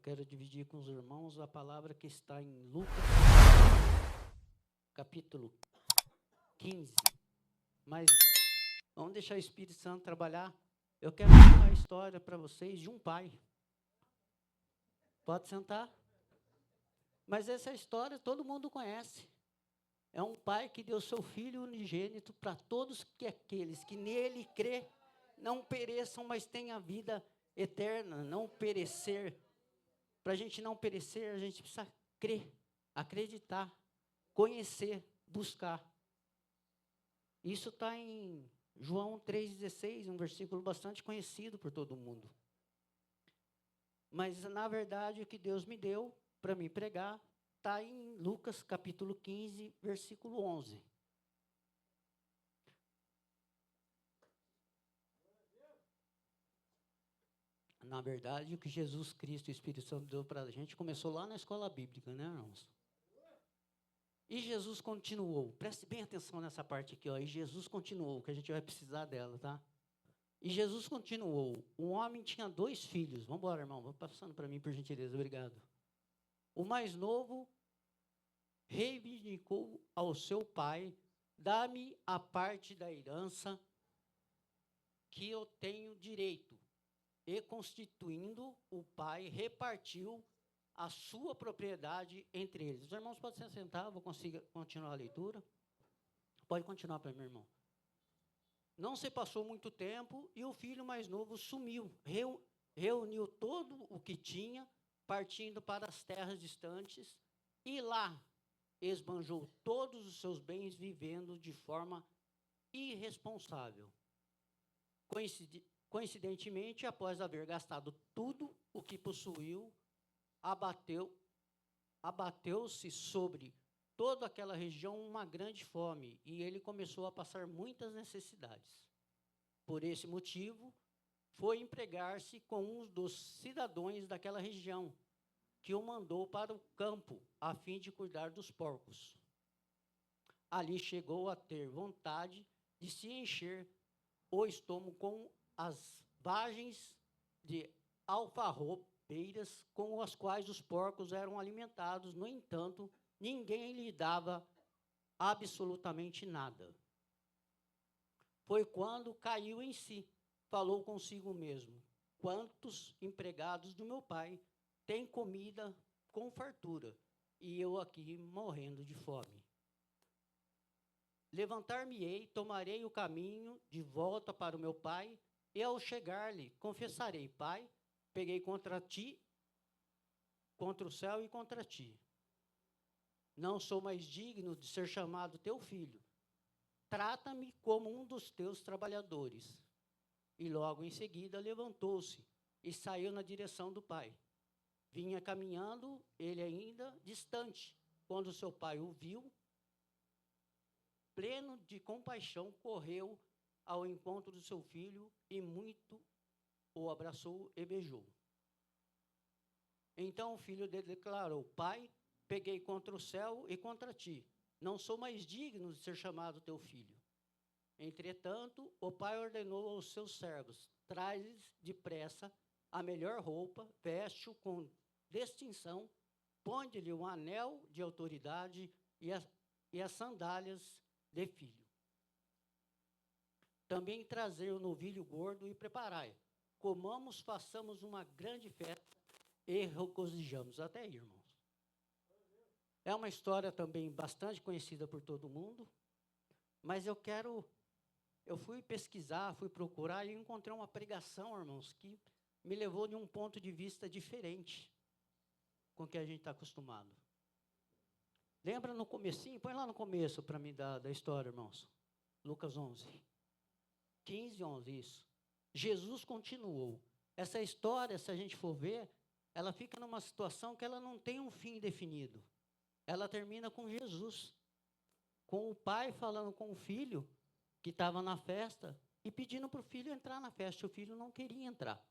quero dividir com os irmãos a palavra que está em Lucas, capítulo 15. Mas vamos deixar o Espírito Santo trabalhar. Eu quero contar a história para vocês de um pai. Pode sentar? Mas essa história todo mundo conhece. É um pai que deu seu filho unigênito para todos aqueles que nele crê, não pereçam, mas tenham a vida eterna, não perecer. Para a gente não perecer, a gente precisa crer, acreditar, conhecer, buscar. Isso está em João 3,16, um versículo bastante conhecido por todo mundo. Mas, na verdade, o que Deus me deu para me pregar está em Lucas capítulo 15, versículo 11. Na verdade, o que Jesus Cristo e o Espírito Santo deu para a gente começou lá na escola bíblica, né, irmãos? E Jesus continuou. Preste bem atenção nessa parte aqui, ó. E Jesus continuou, que a gente vai precisar dela, tá? E Jesus continuou. Um homem tinha 2 filhos. Vamos embora, irmão. Vamos passando para mim, por gentileza. Obrigado. O mais novo reivindicou ao seu pai: dá-me a parte da herança que eu tenho direito. E, constituindo, o pai repartiu a sua propriedade entre eles. Os irmãos podem se sentar, vou conseguir continuar a leitura. Pode continuar para mim, irmão. Não se passou muito tempo e o filho mais novo sumiu. Reuniu todo o que tinha, partindo para as terras distantes, e lá esbanjou todos os seus bens, vivendo de forma irresponsável. Coincidentemente, após haver gastado tudo o que possuiu, abateu-se sobre toda aquela região uma grande fome, e ele começou a passar muitas necessidades. Por esse motivo, foi empregar-se com um dos cidadãos daquela região, que o mandou para o campo, a fim de cuidar dos porcos. Ali chegou a ter vontade de se encher o estômago com as vagens de alfarrobeiras com as quais os porcos eram alimentados. No entanto, ninguém lhe dava absolutamente nada. Foi quando caiu em si, falou consigo mesmo: quantos empregados do meu pai têm comida com fartura, e eu aqui morrendo de fome. Levantar-me-ei, tomarei o caminho de volta para o meu pai, e ao chegar-lhe, confessarei: Pai, peguei contra ti, contra o céu e contra ti. Não sou mais digno de ser chamado teu filho. Trata-me como um dos teus trabalhadores. E logo em seguida levantou-se e saiu na direção do pai. Vinha caminhando, ele ainda distante, quando seu pai o viu. Pleno de compaixão, correu ao encontro do seu filho e muito o abraçou e beijou. Então o filho dele declarou: Pai, peguei contra o céu e contra ti. Não sou mais digno de ser chamado teu filho. Entretanto, o pai ordenou aos seus servos: traz-lhes depressa a melhor roupa, veste-o com distinção, põe-lhe um anel de autoridade e as sandálias de filho. Também trazei o novilho gordo e preparai. Comamos, façamos uma grande festa e regozijamos. Até aí, irmãos. É uma história também bastante conhecida por todo mundo, mas eu fui pesquisar, fui procurar e encontrei uma pregação, irmãos, que me levou de um ponto de vista diferente com o que a gente está acostumado. Lembra no comecinho? Põe lá no começo para mim da história, irmãos. Lucas 11. 15, 11, isso. Jesus continuou. Essa história, se a gente for ver, ela fica numa situação que ela não tem um fim definido. Ela termina com Jesus, com o pai falando com o filho, que estava na festa, e pedindo para o filho entrar na festa. O filho não queria entrar.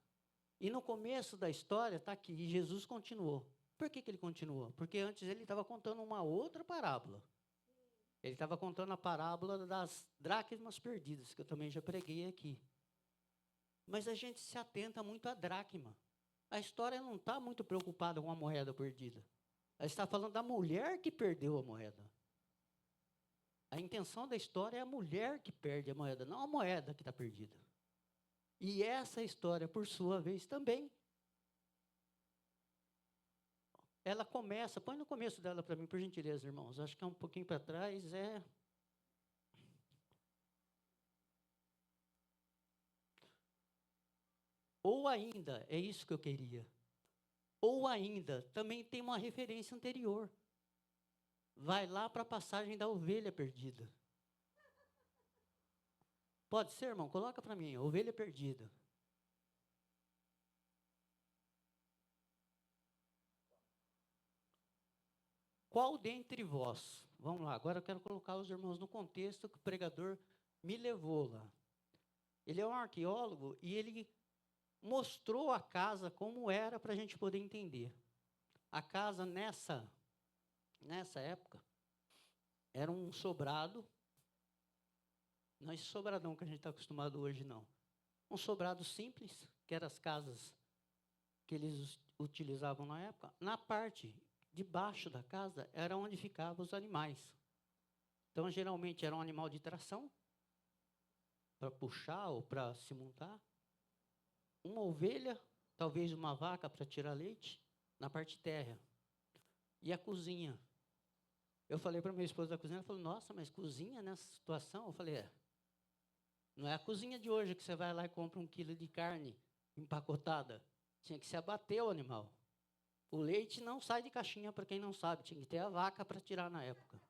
E no começo da história, está aqui, e Jesus continuou. Por que ele continuou? Porque antes ele estava contando uma outra parábola. Ele estava contando a parábola das dracmas perdidas, que eu também já preguei aqui. Mas a gente se atenta muito à dracma. A história não está muito preocupada com a moeda perdida. Ela está falando da mulher que perdeu a moeda. A intenção da história é a mulher que perde a moeda, não a moeda que está perdida. E essa história, por sua vez, também. Ela começa, põe no começo dela para mim, por gentileza, irmãos. Acho que é um pouquinho para trás, Ou ainda, é isso que eu queria. Ou ainda, também tem uma referência anterior. Vai lá para a passagem da ovelha perdida. Pode ser, irmão? Coloca para mim, ovelha perdida. Qual dentre vós? Vamos lá, agora eu quero colocar os irmãos no contexto que o pregador me levou lá. Ele é um arqueólogo e ele mostrou a casa como era para a gente poder entender. A casa nessa época era um sobrado, não é esse sobradão que a gente está acostumado hoje, não. Um sobrado simples, que eram as casas que eles utilizavam na época. Na parte de baixo da casa era onde ficavam os animais. Então, geralmente, era um animal de tração, para puxar ou para se montar. Uma ovelha, talvez uma vaca para tirar leite, na parte térrea. E a cozinha. Eu falei para minha esposa da cozinha, ela falou, nossa, mas cozinha nessa situação? Eu falei, não é a cozinha de hoje que você vai lá e compra 1 quilo de carne empacotada. Tinha que se abater o animal. O leite não sai de caixinha, para quem não sabe, tinha que ter a vaca para tirar na época.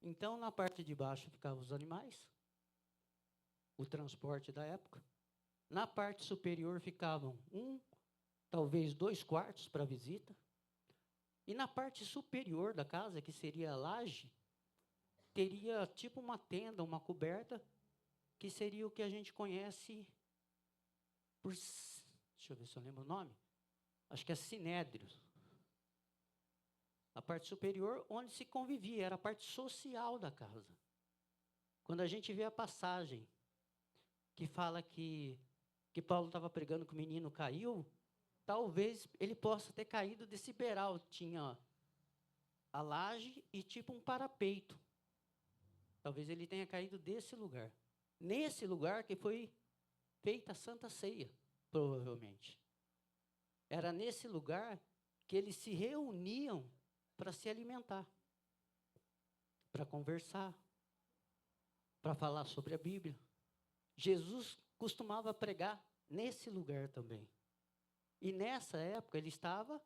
Então, na parte de baixo ficavam os animais, o transporte da época. Na parte superior ficavam talvez 2 quartos para visita. E na parte superior da casa, que seria a laje, teria tipo uma tenda, uma coberta, que seria o que a gente conhece por... Deixa eu ver se eu lembro o nome. Acho que é sinédrios. A parte superior, onde se convivia, era a parte social da casa. Quando a gente vê a passagem que fala que Paulo estava pregando que o menino caiu, talvez ele possa ter caído desse beiral. Tinha a laje e tipo um parapeito. Talvez ele tenha caído desse lugar. Nesse lugar que foi feita a Santa Ceia, provavelmente. Era nesse lugar que eles se reuniam para se alimentar, para conversar, para falar sobre a Bíblia. Jesus costumava pregar nesse lugar também. E nessa época ele estava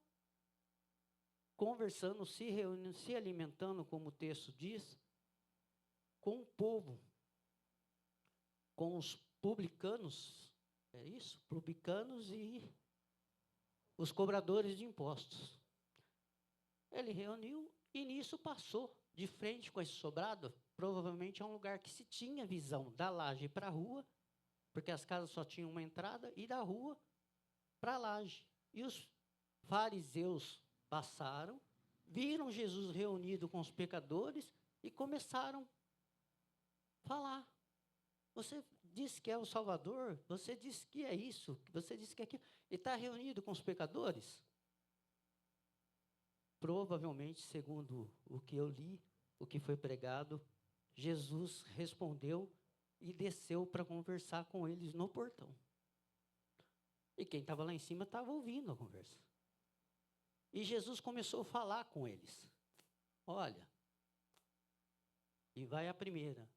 conversando, se reunindo, se alimentando, como o texto diz, com o povo, com os publicanos, é isso? Publicanos e os cobradores de impostos. Ele reuniu e nisso passou de frente com esse sobrado. Provavelmente é um lugar que se tinha visão da laje para a rua, porque as casas só tinham uma entrada, e da rua para a laje. E os fariseus passaram, viram Jesus reunido com os pecadores e começaram a falar. Você diz que é o Salvador, você diz que é isso, você diz que é aquilo. Ele está reunido com os pecadores? Provavelmente, segundo o que eu li, o que foi pregado, Jesus respondeu e desceu para conversar com eles no portão. E quem estava lá em cima estava ouvindo a conversa. E Jesus começou a falar com eles. Olha, e vai a primeira.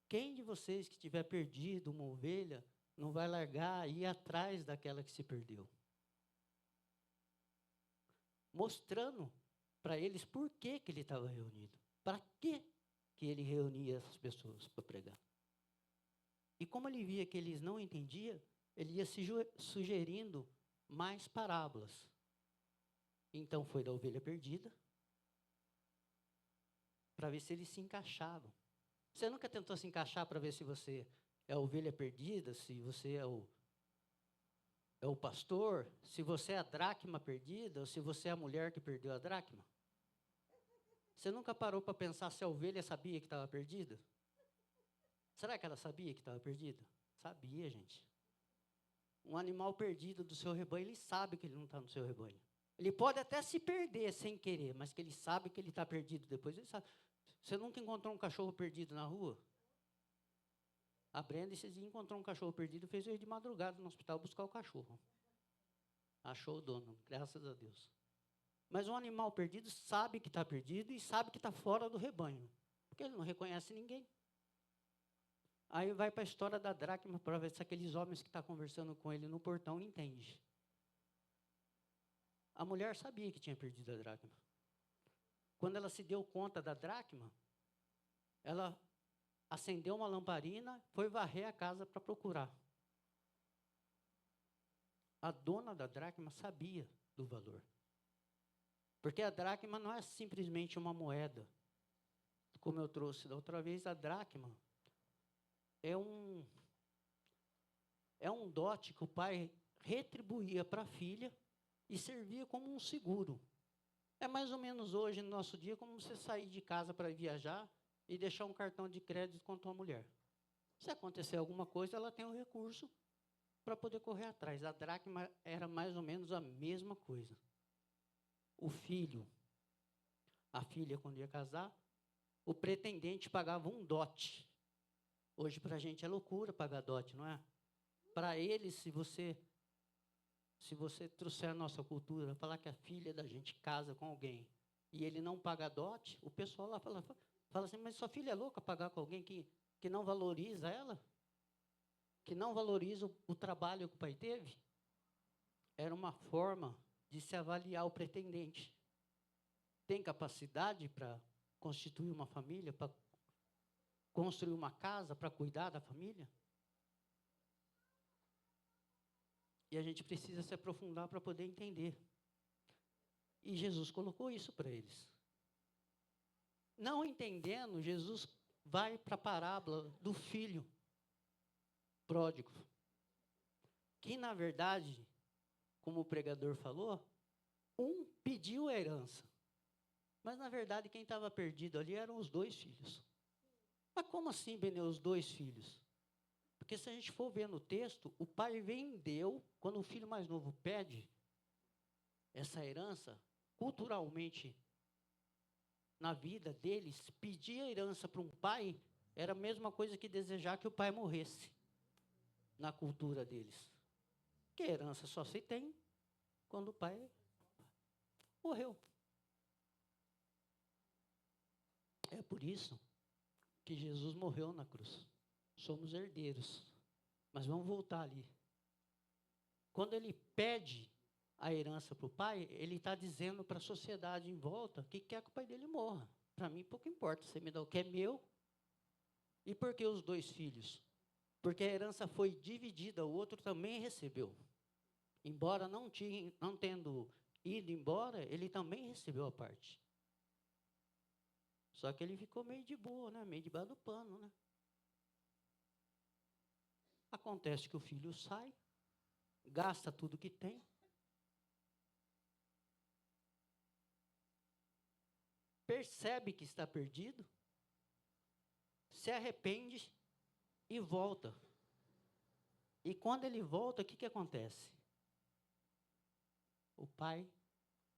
Quem de vocês que tiver perdido uma ovelha, não vai largar e ir atrás daquela que se perdeu? Mostrando para eles por que ele estava reunido. Para que ele reunia essas pessoas para pregar. E como ele via que eles não entendiam, ele ia se sugerindo mais parábolas. Então foi da ovelha perdida, para ver se eles se encaixavam. Você nunca tentou se encaixar para ver se você é a ovelha perdida, se você é o pastor, se você é a dracma perdida, ou se você é a mulher que perdeu a dracma? Você nunca parou para pensar se a ovelha sabia que estava perdida? Será que ela sabia que estava perdida? Sabia, gente. Um animal perdido do seu rebanho, ele sabe que ele não está no seu rebanho. Ele pode até se perder sem querer, mas que ele sabe que ele está perdido. Depois ele sabe. Você nunca encontrou um cachorro perdido na rua? A Brenda, esses dias, encontrou um cachorro perdido, fez eu ir de madrugada no hospital buscar o cachorro. Achou o dono, graças a Deus. Mas um animal perdido sabe que está perdido e sabe que está fora do rebanho, porque ele não reconhece ninguém. Aí vai para a história da dracma para ver se aqueles homens que estão conversando com ele no portão entendem. A mulher sabia que tinha perdido a dracma. Quando ela se deu conta da dracma, ela acendeu uma lamparina, foi varrer a casa para procurar. A dona da dracma sabia do valor. Porque a dracma não é simplesmente uma moeda. Como eu trouxe da outra vez, a dracma é um dote que o pai retribuía para a filha e servia como um seguro. É mais ou menos hoje, no nosso dia, como você sair de casa para viajar e deixar um cartão de crédito com a tua mulher. Se acontecer alguma coisa, ela tem um recurso para poder correr atrás. A dracma era mais ou menos a mesma coisa. O filho, a filha, quando ia casar, o pretendente pagava um dote. Hoje, para a gente, é loucura pagar dote, não é? Para eles, se você trouxer a nossa cultura, falar que a filha da gente casa com alguém e ele não paga dote, o pessoal lá fala assim, mas sua filha é louca pagar com alguém que não valoriza ela? Que não valoriza o trabalho que o pai teve? Era uma forma de se avaliar o pretendente. Tem capacidade para constituir uma família, para construir uma casa, para cuidar da família? E a gente precisa se aprofundar para poder entender. E Jesus colocou isso para eles. Não entendendo, Jesus vai para a parábola do filho pródigo. Que, na verdade, como o pregador falou, um pediu a herança. Mas, na verdade, quem estava perdido ali eram os dois filhos. Mas como assim, Benê, os dois filhos? Porque se a gente for ver no texto, o pai vendeu, quando o filho mais novo pede essa herança, culturalmente, na vida deles, pedir a herança para um pai era a mesma coisa que desejar que o pai morresse, na cultura deles. Porque herança só se tem quando o pai morreu. É por isso que Jesus morreu na cruz. Somos herdeiros. Mas vamos voltar ali. Quando ele pede a herança para o pai, ele está dizendo para a sociedade em volta que quer que o pai dele morra. Para mim, pouco importa. Você me dá o que é meu. E por que os dois filhos? Porque a herança foi dividida, o outro também recebeu. Embora não tendo ido embora, ele também recebeu a parte. Só que ele ficou meio de boa, né? Meio debaixo do pano, né? Acontece que o filho sai, gasta tudo que tem, percebe que está perdido, se arrepende e volta. E quando ele volta, o que acontece? O pai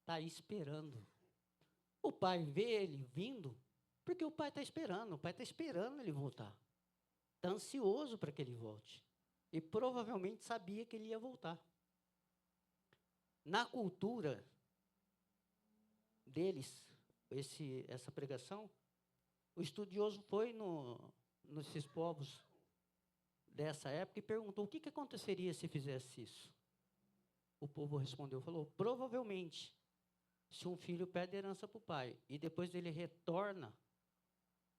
está esperando. O pai vê ele vindo, porque o pai está esperando ele voltar. Está ansioso para que ele volte. E provavelmente sabia que ele ia voltar. Na cultura deles, essa pregação, o estudioso foi nesses povos dessa época e perguntou o que aconteceria se fizesse isso. O povo respondeu, falou, provavelmente, se um filho pede herança para o pai e depois ele retorna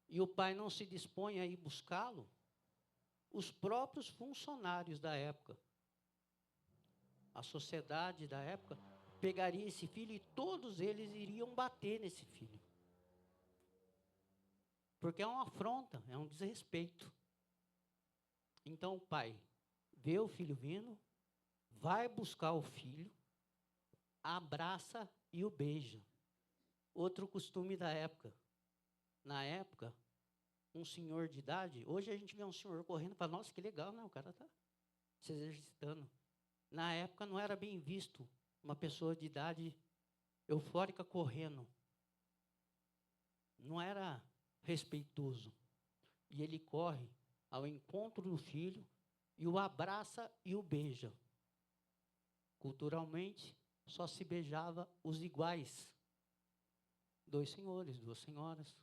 e o pai não se dispõe a ir buscá-lo, os próprios funcionários da época, a sociedade da época, pegaria esse filho e todos eles iriam bater nesse filho. Porque é uma afronta, é um desrespeito. Então o pai vê o filho vindo, vai buscar o filho, abraça e o beija. Outro costume da época. Na época, um senhor de idade, hoje a gente vê um senhor correndo e fala, nossa, que legal, né? O cara está se exercitando. Na época não era bem visto uma pessoa de idade eufórica correndo. Não era respeitoso. E ele corre ao encontro do filho e o abraça e o beija. Culturalmente, só se beijava os iguais. 2 senhores, 2 senhoras,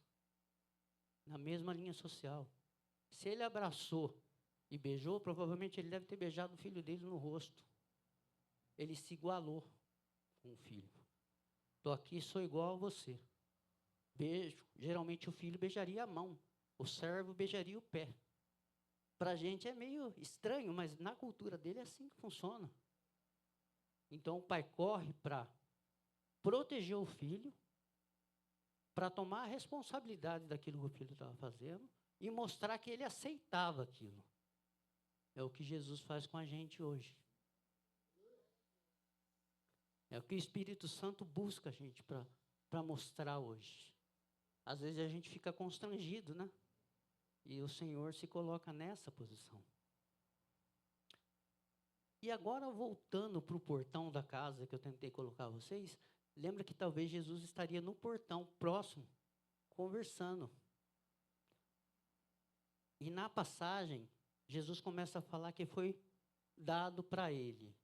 na mesma linha social. Se ele abraçou e beijou, provavelmente ele deve ter beijado o filho dele no rosto. Ele se igualou com o filho. Estou aqui, sou igual a você. Beijo. Geralmente o filho beijaria a mão, o servo beijaria o pé. Para a gente é meio estranho, mas na cultura dele é assim que funciona. Então o pai corre para proteger o filho, para tomar a responsabilidade daquilo que o filho estava fazendo e mostrar que ele aceitava aquilo. É o que Jesus faz com a gente hoje. É o que o Espírito Santo busca a gente para mostrar hoje. Às vezes a gente fica constrangido, né? E o Senhor se coloca nessa posição. E agora, voltando para o portão da casa que eu tentei colocar vocês, lembra que talvez Jesus estaria no portão, próximo, conversando. E na passagem, Jesus começa a falar que foi dado para ele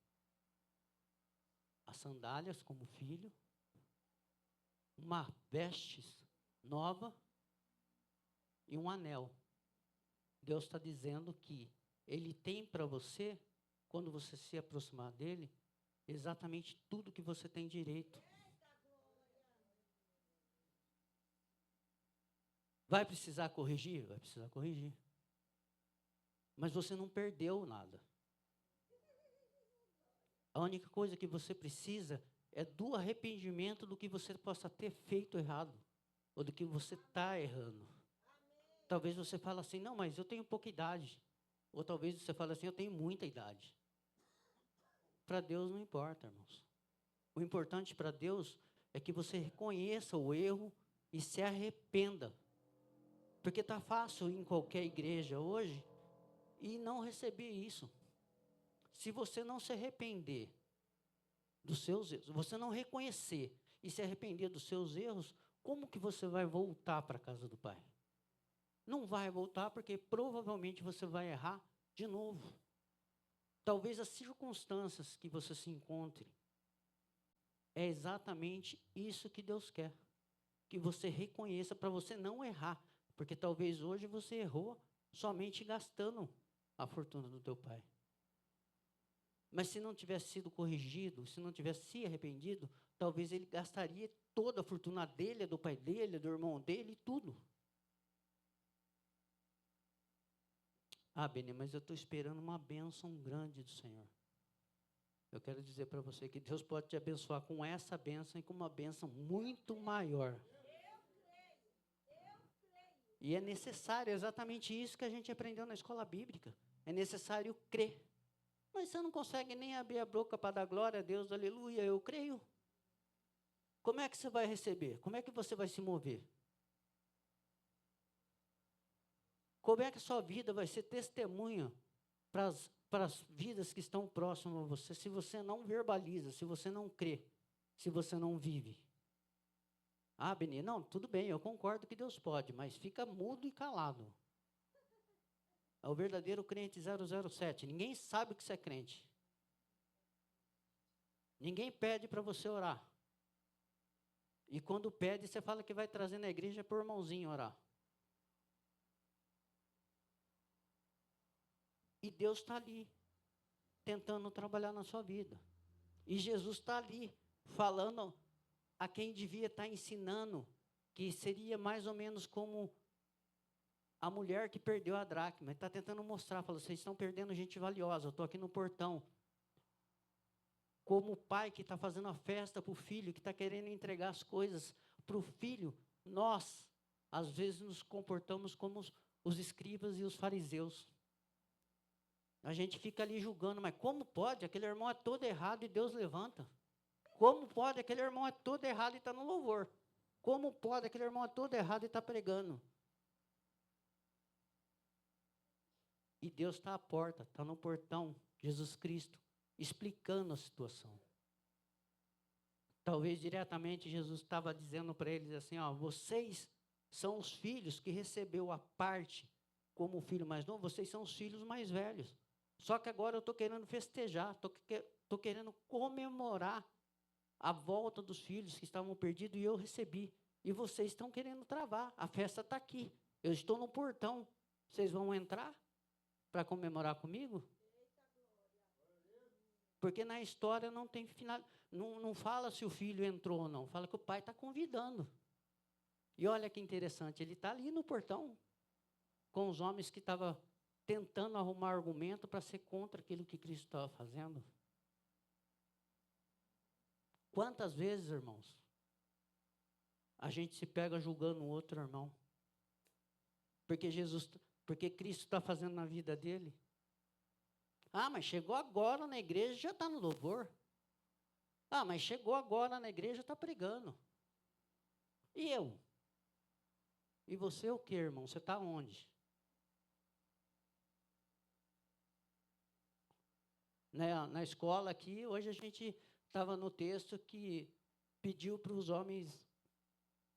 as sandálias como filho, uma vestes nova e um anel. Deus está dizendo que Ele tem para você, quando você se aproximar dEle, exatamente tudo que você tem direito. Vai precisar corrigir? Vai precisar corrigir. Mas você não perdeu nada. A única coisa que você precisa é do arrependimento do que você possa ter feito errado, ou do que você está errando. Talvez você fale assim, não, mas eu tenho pouca idade. Ou talvez você fale assim, eu tenho muita idade. Para Deus não importa, irmãos. O importante para Deus é que você reconheça o erro e se arrependa. Porque está fácil ir em qualquer igreja hoje e não receber isso. Se você não se arrepender dos seus erros, você não reconhecer e se arrepender dos seus erros, como que você vai voltar para a casa do Pai? Não vai voltar porque provavelmente você vai errar de novo. Talvez as circunstâncias que você se encontre, é exatamente isso que Deus quer. Que você reconheça para você não errar. Porque talvez hoje você errou somente gastando a fortuna do teu pai. Mas se não tivesse sido corrigido, se não tivesse se arrependido, talvez ele gastaria toda a fortuna dele, do pai dele, do irmão dele, tudo. Ah, Beni, mas eu estou esperando uma bênção grande do Senhor. Eu quero dizer para você que Deus pode te abençoar com essa bênção e com uma bênção muito maior. E é necessário, exatamente isso que a gente aprendeu na escola bíblica. É necessário crer. Mas você não consegue nem abrir a boca para dar glória a Deus, aleluia, eu creio. Como é que você vai receber? Como é que você vai se mover? Como é que a sua vida vai ser testemunha para as vidas que estão próximas a você, se você não verbaliza, se você não crê, se você não vive? Ah, Beni, não, tudo bem, eu concordo que Deus pode, mas fica mudo e calado. É o verdadeiro crente 007. Ninguém sabe que você é crente. Ninguém pede para você orar. E quando pede, você fala que vai trazer na igreja para o irmãozinho orar. E Deus está ali, tentando trabalhar na sua vida. E Jesus está ali, falando a quem devia estar ensinando, que seria mais ou menos como a mulher que perdeu a dracma. Ele está tentando mostrar, falou, vocês estão perdendo gente valiosa, eu estou aqui no portão. Como o pai que está fazendo a festa para o filho, que está querendo entregar as coisas para o filho, nós, às vezes, nos comportamos como os escribas e os fariseus. A gente fica ali julgando, mas como pode? Aquele irmão é todo errado e Deus levanta. Como pode? Aquele irmão é todo errado e está no louvor. Como pode? Aquele irmão é todo errado e está pregando. E Deus está à porta, está no portão, Jesus Cristo, explicando a situação. Talvez diretamente Jesus estava dizendo para eles assim, ó, vocês são os filhos que recebeu a parte como o filho mais novo, vocês são os filhos mais velhos. Só que agora eu estou querendo festejar, estou querendo comemorar a volta dos filhos que estavam perdidos e eu recebi. E vocês estão querendo travar, a festa está aqui. Eu estou no portão, vocês vão entrar para comemorar comigo? Porque na história não tem final, não fala se o filho entrou ou não, fala que o pai está convidando. E olha que interessante, ele está ali no portão, com os homens que estavam tentando arrumar argumento para ser contra aquilo que Cristo estava fazendo. Quantas vezes, irmãos, a gente se pega julgando o outro irmão? Porque Cristo está fazendo na vida dele. Ah, mas chegou agora na igreja, já está no louvor. Ah, mas chegou agora na igreja, está pregando. E eu? E você o quê, irmão? Você está onde? Na escola aqui, hoje a gente estava no texto que pediu para os homens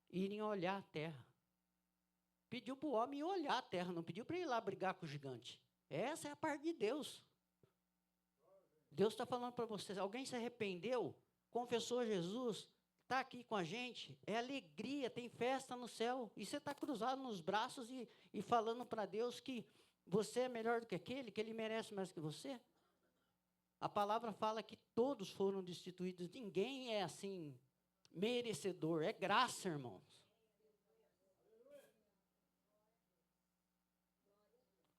irem olhar a terra. Pediu para o homem ir olhar a terra, não pediu para ir lá brigar com o gigante. Essa é a parte de Deus. Deus está falando para vocês, alguém se arrependeu, confessou Jesus, está aqui com a gente, é alegria, tem festa no céu, e você está cruzado nos braços e falando para Deus que você é melhor do que aquele, que ele merece mais que você? A palavra fala que todos foram destituídos, ninguém é assim, merecedor, é graça, irmãos.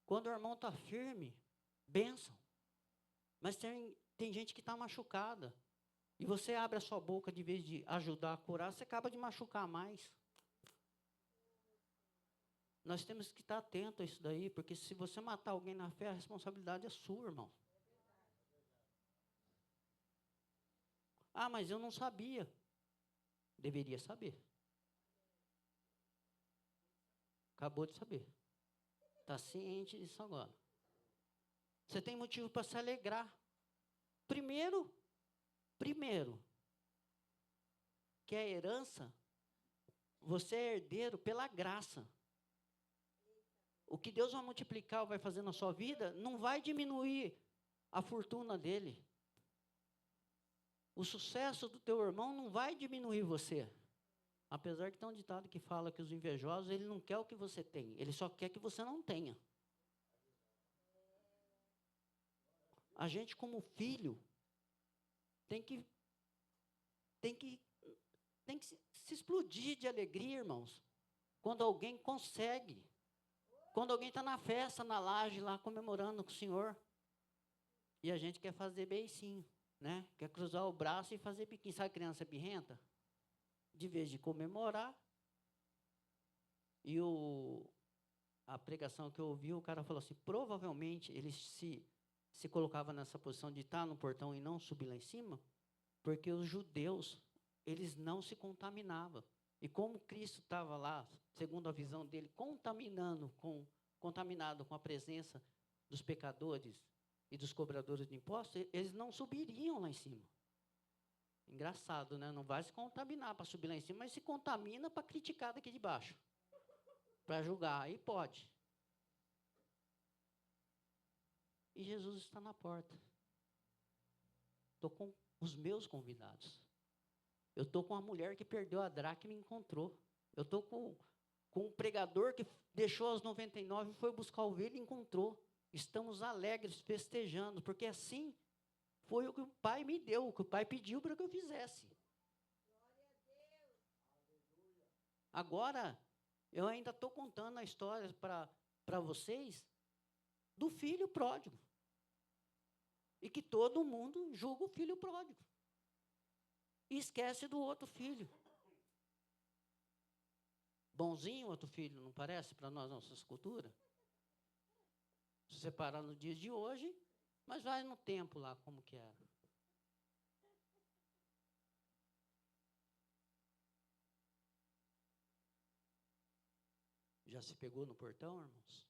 Quando o irmão está firme, bênção. Mas tem gente que está machucada. E você abre a sua boca, de vez de ajudar a curar, você acaba de machucar mais. Nós temos que estar atentos a isso daí, porque se você matar alguém na fé, a responsabilidade é sua, irmão. Ah, mas eu não sabia. Deveria saber. Acabou de saber. Está ciente disso agora. Você tem motivo para se alegrar. Primeiro, que a herança, você é herdeiro pela graça. O que Deus vai multiplicar ou vai fazer na sua vida, não vai diminuir a fortuna dele. O sucesso do teu irmão não vai diminuir você. Apesar que tem um ditado que fala que os invejosos, ele não quer o que você tem, ele só quer que você não tenha. A gente, como filho, tem que se explodir de alegria, irmãos, quando alguém consegue. Quando alguém está na festa, na laje, lá comemorando com o Senhor, e a gente quer fazer beicinho, né? Quer cruzar o braço e fazer piquinho. Sabe criança birrenta? De vez de comemorar, e a pregação que eu ouvi, o cara falou assim, provavelmente ele se colocava nessa posição de estar no portão e não subir lá em cima, porque os judeus, eles não se contaminavam. E como Cristo estava lá, segundo a visão dele, contaminado com a presença dos pecadores e dos cobradores de impostos, eles não subiriam lá em cima. Engraçado, né? Não vai se contaminar para subir lá em cima, mas se contamina para criticar daqui de baixo. Para julgar, aí pode. E Jesus está na porta. Estou com os meus convidados. Eu estou com a mulher que perdeu a dracma e me encontrou. Eu estou com um pregador que deixou as 99 e foi buscar a ovelha e encontrou. Estamos alegres, festejando, porque assim foi o que o Pai me deu, o que o Pai pediu para que eu fizesse. Agora, eu ainda estou contando a história para vocês do filho pródigo. E que todo mundo julga o filho pródigo. E esquece do outro filho. Bonzinho outro filho, não parece para nós, nossas culturas? Se separar nos dias de hoje, mas vai no tempo lá, como que era. Já se pegou no portão, irmãos?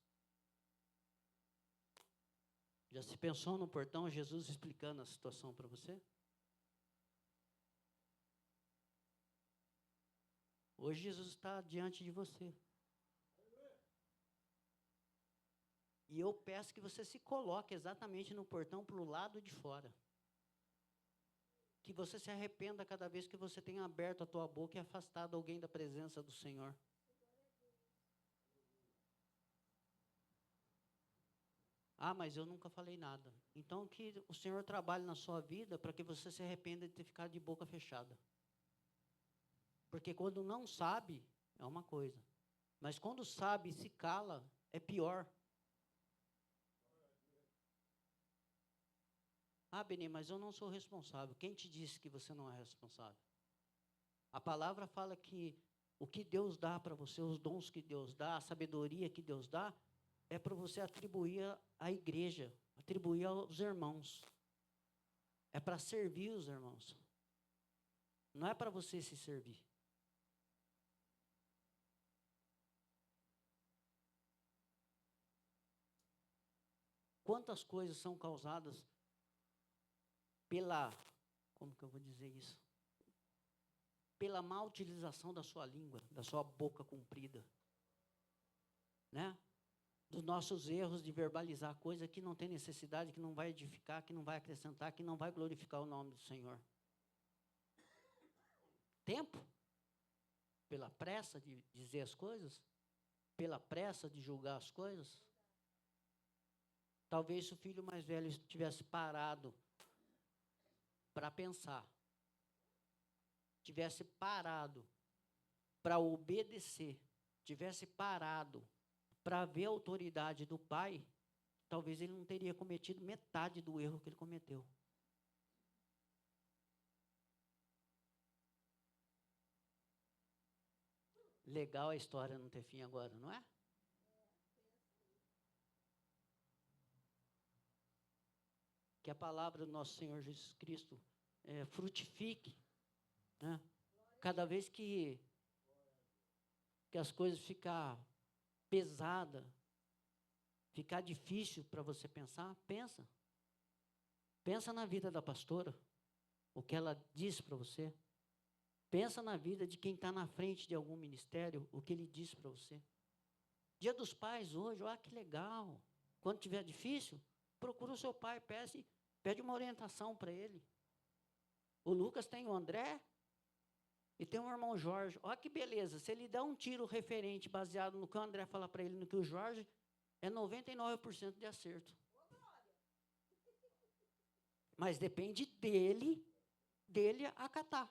Já se pensou no portão, Jesus explicando a situação para você? Hoje Jesus está diante de você. E eu peço que você se coloque exatamente no portão para o lado de fora. Que você se arrependa cada vez que você tenha aberto a tua boca e afastado alguém da presença do Senhor. Ah, mas eu nunca falei nada. Então que o Senhor trabalhe na sua vida para que você se arrependa de ter ficado de boca fechada. Porque quando não sabe, é uma coisa. Mas quando sabe e se cala, é pior. Ah, Beni, mas eu não sou responsável. Quem te disse que você não é responsável? A palavra fala que o que Deus dá para você, os dons que Deus dá, a sabedoria que Deus dá, é para você atribuir à igreja, atribuir aos irmãos. É para servir os irmãos. Não é para você se servir. Quantas coisas são causadas pela, como que eu vou dizer isso? Pela má utilização da sua língua, da sua boca comprida. Né? Dos nossos erros de verbalizar coisa que não tem necessidade, que não vai edificar, que não vai acrescentar, que não vai glorificar o nome do Senhor. Tempo? Pela pressa de dizer as coisas? Pela pressa de julgar as coisas? Talvez se o filho mais velho tivesse parado para pensar, tivesse parado para obedecer, tivesse parado para ver a autoridade do pai, talvez ele não teria cometido metade do erro que ele cometeu. Legal a história não ter fim agora, não é? Que a palavra do nosso Senhor Jesus Cristo frutifique. Né? Cada vez que as coisas ficar pesada, ficar difícil para você pensar, pensa. Pensa na vida da pastora, o que ela diz para você. Pensa na vida de quem está na frente de algum ministério, o que ele diz para você. Dia dos Pais hoje, olha que legal. Quando tiver difícil, procura o seu pai, pede uma orientação para ele. O Lucas tem o André e tem o irmão Jorge. Olha que beleza, se ele dá um tiro referente baseado no que o André fala para ele, no que o Jorge, é 99% de acerto. Mas depende dele acatar.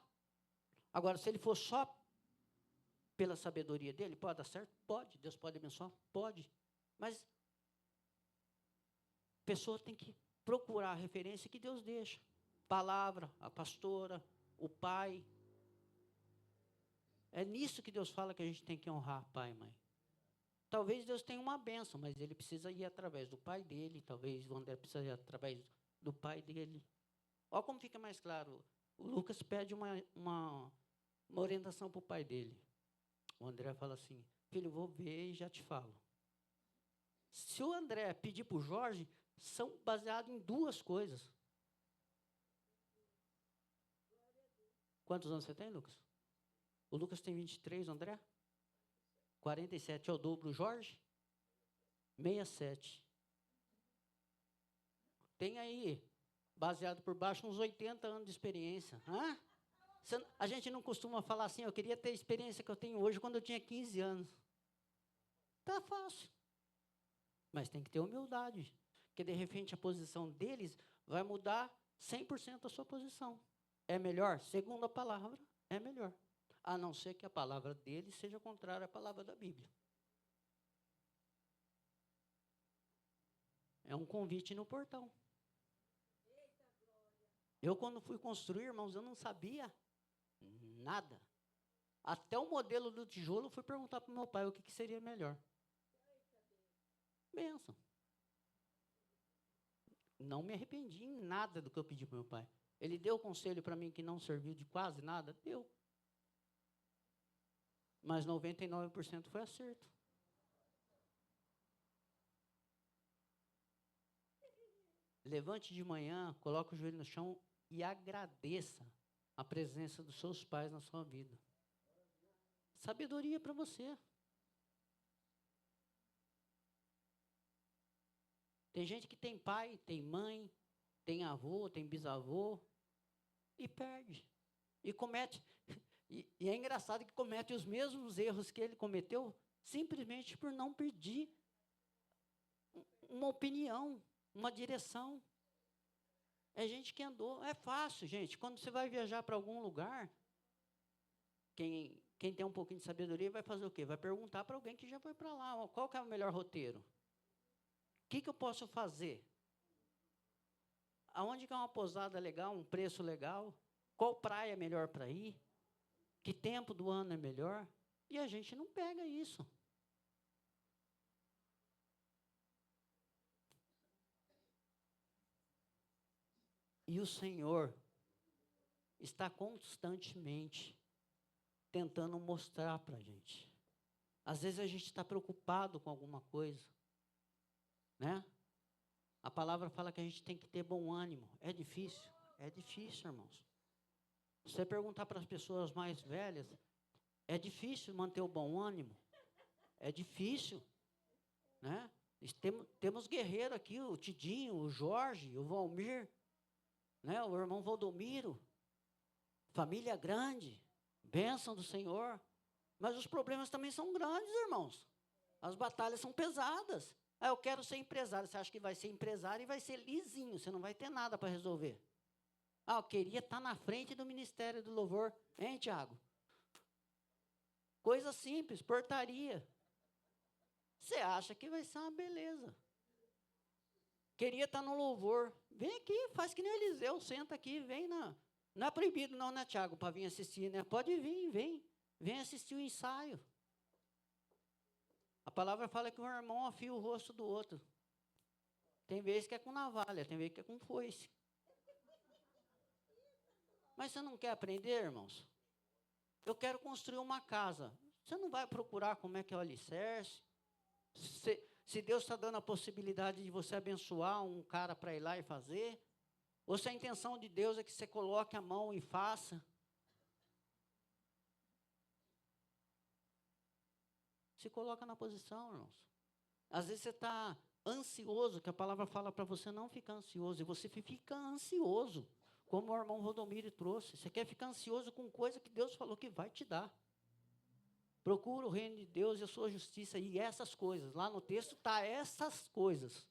Agora, se ele for só pela sabedoria dele, pode dar certo? Pode. Deus pode abençoar? Pode. Mas a pessoa tem que procurar a referência que Deus deixa. Palavra, a pastora, o pai. É nisso que Deus fala que a gente tem que honrar pai e mãe. Talvez Deus tenha uma bênção, mas ele precisa ir através do pai dele, talvez o André precisa ir através do pai dele. Olha como fica mais claro. O Lucas pede uma orientação para o pai dele. O André fala assim, filho, vou ver e já te falo. Se o André pedir para o Jorge, são baseados em duas coisas. Quantos anos você tem, Lucas? O Lucas tem 23, o André? 47 é o dobro, o Jorge? 67. Tem aí, baseado por baixo, uns 80 anos de experiência. Hã? A gente não costuma falar assim, eu queria ter a experiência que eu tenho hoje quando eu tinha 15 anos. Tá fácil. Mas tem que ter humildade. Porque, de repente, a posição deles vai mudar 100% a sua posição. É melhor? Segundo a palavra, é melhor. A não ser que a palavra deles seja contrária à palavra da Bíblia. É um convite no portão. Eu, quando fui construir, irmãos, eu não sabia nada. Até o modelo do tijolo, eu fui perguntar para o meu pai o que seria melhor. Bênção. Não me arrependi em nada do que eu pedi para o meu pai. Ele deu conselho para mim que não serviu de quase nada? Deu. Mas 99% foi acerto. Levante de manhã, coloque o joelho no chão e agradeça a presença dos seus pais na sua vida. Sabedoria para você. Tem gente que tem pai, tem mãe, tem avô, tem bisavô e perde. E comete. E é engraçado que comete os mesmos erros que ele cometeu simplesmente por não pedir uma opinião, uma direção. É gente que andou. É fácil, gente. Quando você vai viajar para algum lugar, quem tem um pouquinho de sabedoria vai fazer o quê? Vai perguntar para alguém que já foi para lá. Qual que é o melhor roteiro? O que eu posso fazer? Aonde que é uma pousada legal, um preço legal? Qual praia é melhor para ir? Que tempo do ano é melhor? E a gente não pega isso. E o Senhor está constantemente tentando mostrar para a gente. Às vezes a gente está preocupado com alguma coisa, né? A palavra fala que a gente tem que ter bom ânimo. É difícil? É difícil, irmãos. Se você perguntar para as pessoas mais velhas, é difícil manter o bom ânimo? É difícil, né? Temos guerreiro aqui, o Tidinho, o Jorge, o Valmir, né? O irmão Valdomiro, família grande, bênção do Senhor. Mas os problemas também são grandes, irmãos. As batalhas são pesadas. Ah, eu quero ser empresário. Você acha que vai ser empresário e vai ser lisinho, você não vai ter nada para resolver. Ah, eu queria estar na frente do Ministério do Louvor. Hein, Tiago? Coisa simples, portaria. Você acha que vai ser uma beleza. Queria estar no louvor. Vem aqui, faz que nem o Eliseu, senta aqui, vem na... Não é proibido não, né, Tiago, para vir assistir, né? Pode vir, vem. Vem assistir o ensaio. A palavra fala que um irmão afia o rosto do outro. Tem vezes que é com navalha, tem vezes que é com foice. Mas você não quer aprender, irmãos? Eu quero construir uma casa. Você não vai procurar como é que é o alicerce? Se Deus está dando a possibilidade de você abençoar um cara para ir lá e fazer, ou se a intenção de Deus é que você coloque a mão e faça. Se coloca na posição, irmãos. Às vezes você está ansioso, que a palavra fala para você não ficar ansioso, e você fica ansioso, como o irmão Rodomiro trouxe. Você quer ficar ansioso com coisa que Deus falou que vai te dar. Procura o reino de Deus e a sua justiça, e essas coisas. Lá no texto está essas coisas.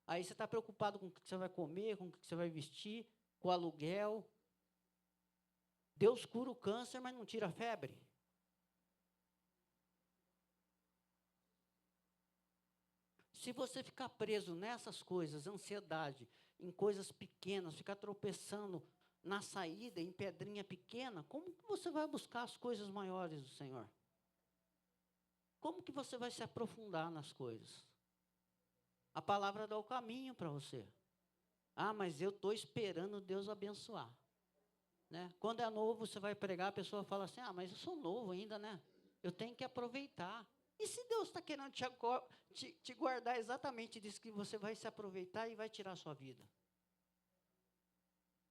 Aí você está preocupado com o que você vai comer, com o que você vai vestir, com o aluguel. Deus cura o câncer, mas não tira a febre. Se você ficar preso nessas coisas, ansiedade, em coisas pequenas, ficar tropeçando na saída, em pedrinha pequena, como que você vai buscar as coisas maiores do Senhor? Como que você vai se aprofundar nas coisas? A palavra dá o caminho para você. Ah, mas eu estou esperando Deus abençoar. Né? Quando é novo, você vai pregar, a pessoa fala assim, ah, mas eu sou novo ainda, né? Eu tenho que aproveitar. E se Deus está querendo te guardar exatamente disso que você vai se aproveitar e vai tirar a sua vida?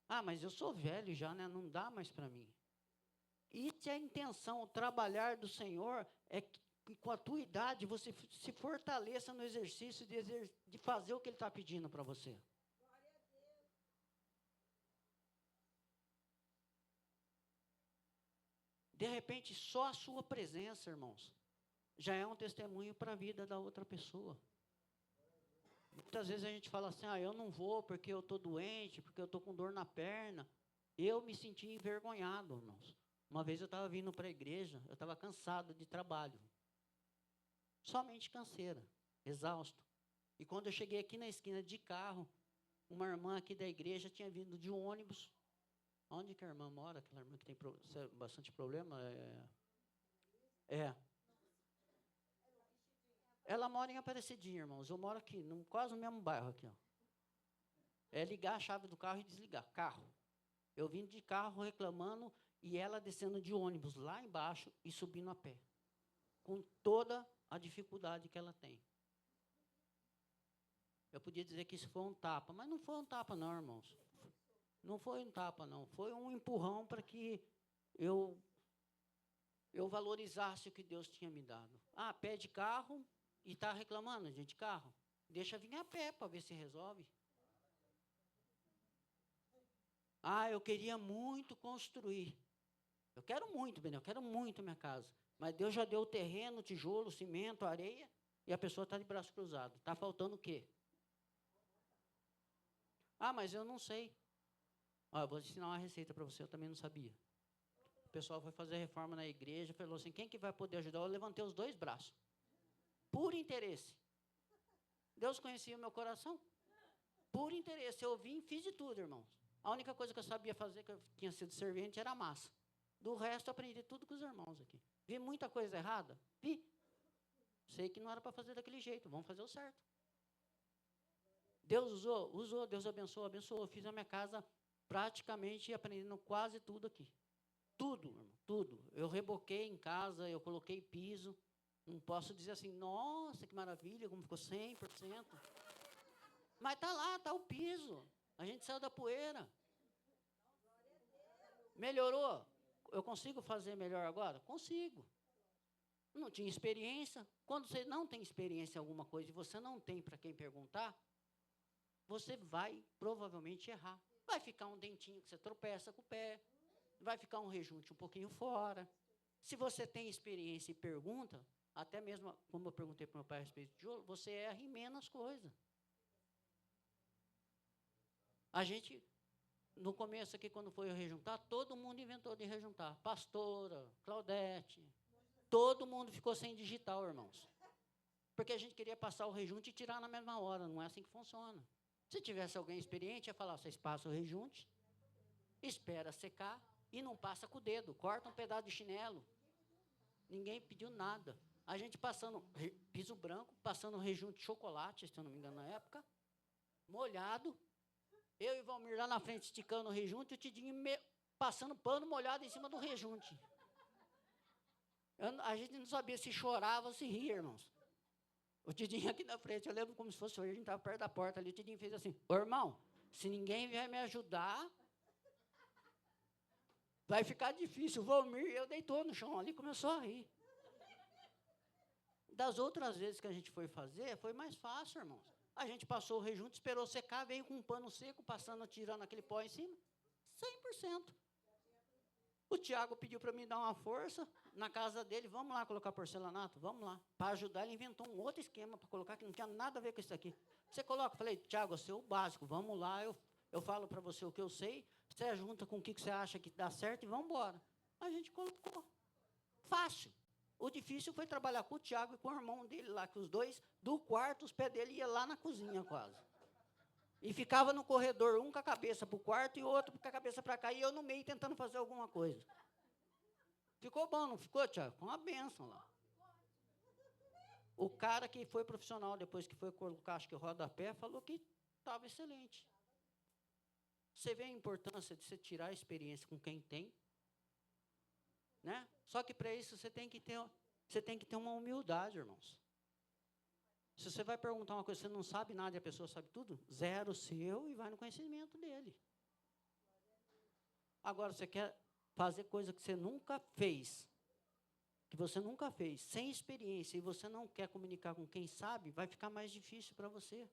Ah, mas eu sou velho já, né? Não dá mais para mim. E se a intenção, o trabalhar do Senhor é que com a tua idade você se fortaleça no exercício de fazer o que Ele está pedindo para você. De repente, só a sua presença, irmãos, já é um testemunho para a vida da outra pessoa. Muitas vezes a gente fala assim, ah, eu não vou porque eu estou doente, porque eu estou com dor na perna. Eu me senti envergonhado, irmãos. Uma vez eu estava vindo para a igreja, eu estava cansado de trabalho. Somente canseira, exausto. E quando eu cheguei aqui na esquina de carro, uma irmã aqui da igreja tinha vindo de um ônibus. Onde que a irmã mora? Aquela irmã que tem bastante problema? Ela mora em Aparecidinha, irmãos. Eu moro aqui, quase no mesmo bairro aqui. Ó. É ligar a chave do carro e desligar. Carro. Eu vim de carro reclamando e ela descendo de ônibus lá embaixo e subindo a pé. Com toda a dificuldade que ela tem. Eu podia dizer que isso foi um tapa, mas não foi um tapa não, irmãos. Não foi um tapa não, foi um empurrão para que eu valorizasse o que Deus tinha me dado. Ah, pede carro e está reclamando, gente, de carro. Deixa vir a pé para ver se resolve. Ah, eu queria muito construir. Eu quero muito, Benel, eu quero muito minha casa. Mas Deus já deu o terreno, tijolo, cimento, areia, e a pessoa está de braço cruzado. Está faltando o quê? Ah, mas eu não sei. Ah, eu vou ensinar uma receita para você, eu também não sabia. O pessoal foi fazer reforma na igreja, falou assim, quem que vai poder ajudar? Eu levantei os 2 braços. Por interesse. Deus conhecia o meu coração. Por interesse. Eu vim e fiz de tudo, irmãos. A única coisa que eu sabia fazer, que eu tinha sido servente, era a massa. Do resto, eu aprendi tudo com os irmãos aqui. Vi muita coisa errada? Vi. Sei que não era para fazer daquele jeito. Vamos fazer o certo. Deus usou. Deus abençoou. Eu fiz a minha casa praticamente aprendendo quase tudo aqui. Tudo, irmão, tudo. Eu reboquei em casa, eu coloquei piso. Não posso dizer assim, nossa, que maravilha, como ficou 100%. Mas está lá, está o piso. A gente saiu da poeira. Melhorou? Eu consigo fazer melhor agora? Consigo. Não tinha experiência. Quando você não tem experiência em alguma coisa e você não tem para quem perguntar, você vai provavelmente errar. Vai ficar um dentinho que você tropeça com o pé. Vai ficar um rejunte um pouquinho fora. Se você tem experiência e pergunta, até mesmo como eu perguntei para o meu pai a respeito de tijolo, você erra em menos coisa. A gente, no começo aqui, quando foi rejuntar, todo mundo inventou de rejuntar. Pastora, Claudete, todo mundo ficou sem digital, irmãos. Porque a gente queria passar o rejunte e tirar na mesma hora, não é assim que funciona. Se tivesse alguém experiente, ia falar, vocês passam o rejunte, espera secar e não passa com o dedo, corta um pedaço de chinelo. Ninguém pediu nada. A gente passando piso branco, passando rejunte de chocolate, se eu não me engano na época, molhado. Eu e o Valmir lá na frente esticando o rejunte, e o Tidinho passando pano molhado em cima do rejunte. A gente não sabia se chorava ou se ria, irmãos. O Tidinho aqui na frente, eu lembro como se fosse hoje, a gente estava perto da porta ali, o Tidinho fez assim, ô irmão, se ninguém vier me ajudar, vai ficar difícil. O Valmir, eu deitou no chão ali, começou a rir. Das outras vezes que a gente foi fazer, foi mais fácil, irmãos. A gente passou o rejunte, esperou secar, veio com um pano seco, passando, tirando aquele pó em cima. 100%. O Tiago pediu para mim dar uma força na casa dele. Vamos lá colocar porcelanato? Vamos lá. Para ajudar, ele inventou um outro esquema para colocar, que não tinha nada a ver com isso aqui. Você coloca, falei, Tiago, eu sei o básico, vamos lá, eu falo para você o que eu sei, você junta com o que você acha que dá certo e vamos embora. A gente colocou. Fácil. O difícil foi trabalhar com o Tiago e com o irmão dele lá, que os dois, do quarto, os pés dele iam lá na cozinha quase. E ficava no corredor, um com a cabeça para o quarto e o outro com a cabeça para cá, e eu no meio tentando fazer alguma coisa. Ficou bom, não ficou, Tiago? Com uma bênção lá. O cara que foi profissional, depois que foi colocar, acho que o rodapé, falou que estava excelente. Você vê a importância de você tirar a experiência com quem tem, né? Só que para isso você tem que ter uma humildade, irmãos. Se você vai perguntar uma coisa, você não sabe nada e a pessoa sabe tudo, zero seu e vai no conhecimento dele. Agora, você quer fazer coisa que você nunca fez, sem experiência, e você não quer comunicar com quem sabe, vai ficar mais difícil para você.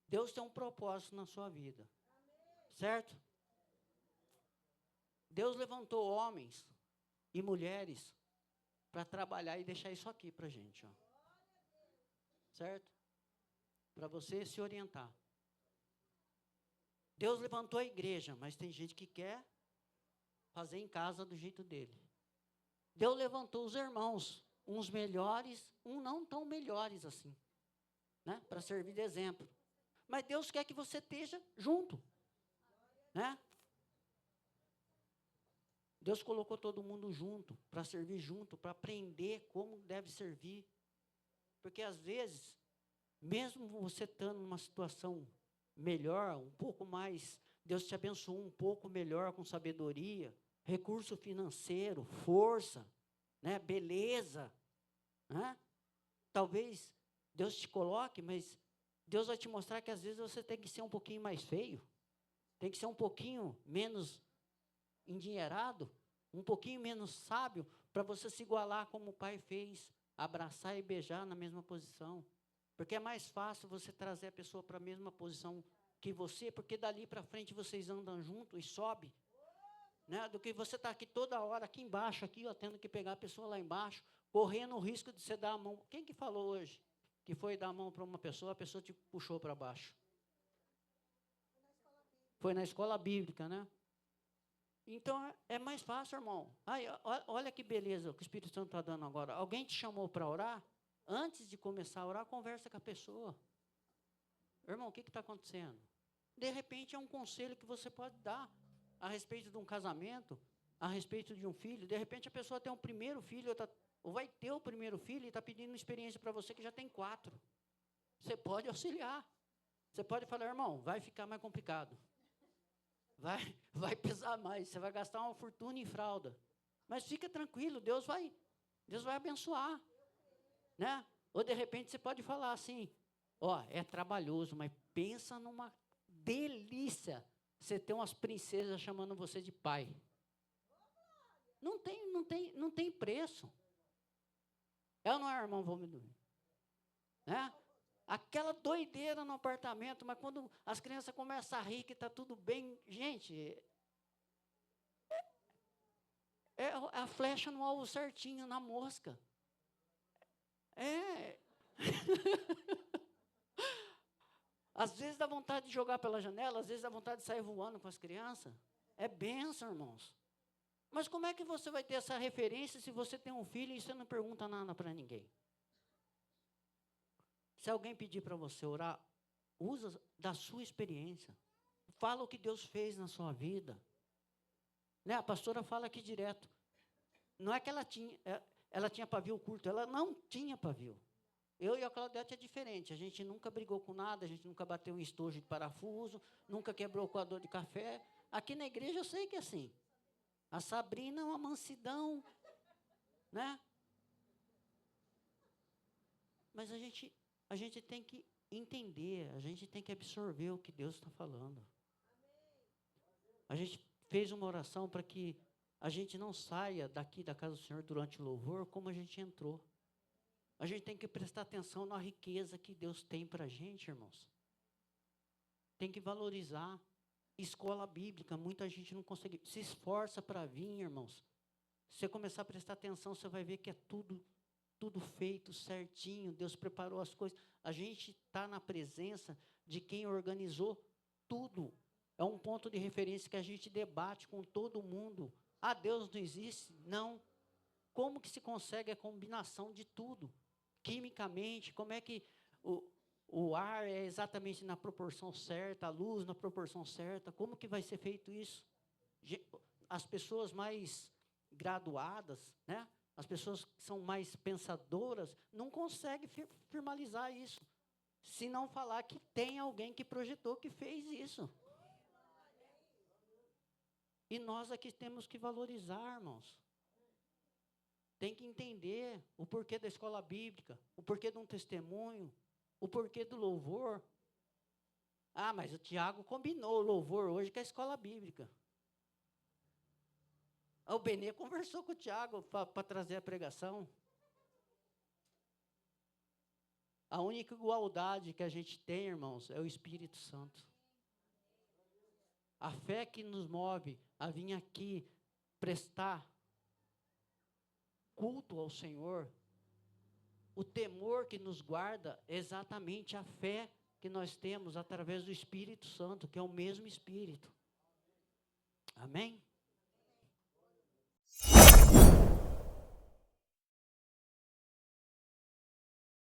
Deus tem um propósito na sua vida, certo? Deus levantou homens e mulheres para trabalhar e deixar isso aqui para a gente, ó. Certo? Para você se orientar. Deus levantou a igreja, mas tem gente que quer fazer em casa do jeito dele. Deus levantou os irmãos, uns melhores, uns não tão melhores assim, né? Para servir de exemplo. Mas Deus quer que você esteja junto, né? Deus colocou todo mundo junto, para servir junto, para aprender como deve servir. Porque às vezes, mesmo você estando numa situação melhor, um pouco mais, Deus te abençoou um pouco melhor com sabedoria, recurso financeiro, força, né, beleza, né? Talvez Deus te coloque, mas Deus vai te mostrar que às vezes você tem que ser um pouquinho mais feio, tem que ser um pouquinho menos endinheirado, um pouquinho menos sábio, para você se igualar como o pai fez, abraçar e beijar na mesma posição. Porque é mais fácil você trazer a pessoa para a mesma posição que você, porque dali para frente vocês andam junto e sobe, né? Do que você estar aqui toda hora, aqui embaixo, aqui, ó, tendo que pegar a pessoa lá embaixo, correndo o risco de você dar a mão. Quem que falou hoje que foi dar a mão para uma pessoa, a pessoa te puxou para baixo? Foi na escola bíblica, né? Então, é mais fácil, irmão. Ai, olha que beleza que o Espírito Santo está dando agora. Alguém te chamou para orar? Antes de começar a orar, conversa com a pessoa. Irmão, o que está acontecendo? De repente, é um conselho que você pode dar a respeito de um casamento, a respeito de um filho. De repente, a pessoa tem um primeiro filho, ou vai ter o primeiro filho e está pedindo uma experiência para você que já tem 4. Você pode auxiliar. Você pode falar, irmão, vai ficar mais complicado. Vai pesar mais, você vai gastar uma fortuna em fralda. Mas fica tranquilo, Deus vai abençoar. Né? Ou de repente você pode falar assim, ó, é trabalhoso, mas pensa numa delícia você ter umas princesas chamando você de pai. Não tem preço. É ou não é, irmão? Vamos dormir. Né? Aquela doideira no apartamento, mas quando as crianças começam a rir que está tudo bem, gente, é a flecha no alvo certinho, na mosca. Às vezes dá vontade de jogar pela janela, às vezes dá vontade de sair voando com as crianças. É bênção, irmãos. Mas como é que você vai ter essa referência se você tem um filho e você não pergunta nada para ninguém? Se alguém pedir para você orar, usa da sua experiência. Fala o que Deus fez na sua vida. Né? A pastora fala aqui direto. Não é que ela tinha pavio curto, ela não tinha pavio. Eu e a Claudete é diferente. A gente nunca brigou com nada, a gente nunca bateu em estojo de parafuso, nunca quebrou o coador de café. Aqui na igreja eu sei que é assim. A Sabrina é uma mansidão, né? Mas a gente tem que entender, a gente tem que absorver o que Deus está falando. A gente fez uma oração para que a gente não saia daqui da casa do Senhor durante o louvor como a gente entrou. A gente tem que prestar atenção na riqueza que Deus tem para a gente, irmãos. Tem que valorizar. Escola bíblica, muita gente não consegue. Se esforça para vir, irmãos. Se você começar a prestar atenção, você vai ver que é tudo feito certinho. Deus preparou as coisas. A gente está na presença de quem organizou tudo. É um ponto de referência que a gente debate com todo mundo. Ah, Deus não existe? Não. Como que se consegue a combinação de tudo? Quimicamente, como é que o ar é exatamente na proporção certa, a luz na proporção certa? Como que vai ser feito isso? As pessoas mais graduadas, né? As pessoas que são mais pensadoras, não conseguem formalizar isso. Se não falar que tem alguém que projetou, que fez isso. E nós aqui temos que valorizar, irmãos. Tem que entender o porquê da escola bíblica, o porquê de um testemunho, o porquê do louvor. Ah, mas o Tiago combinou o louvor hoje com a escola bíblica. O Benê conversou com o Tiago para trazer a pregação. A única igualdade que a gente tem, irmãos, é o Espírito Santo. A fé que nos move a vir aqui prestar culto ao Senhor, o temor que nos guarda é exatamente a fé que nós temos através do Espírito Santo, que é o mesmo Espírito. Amém?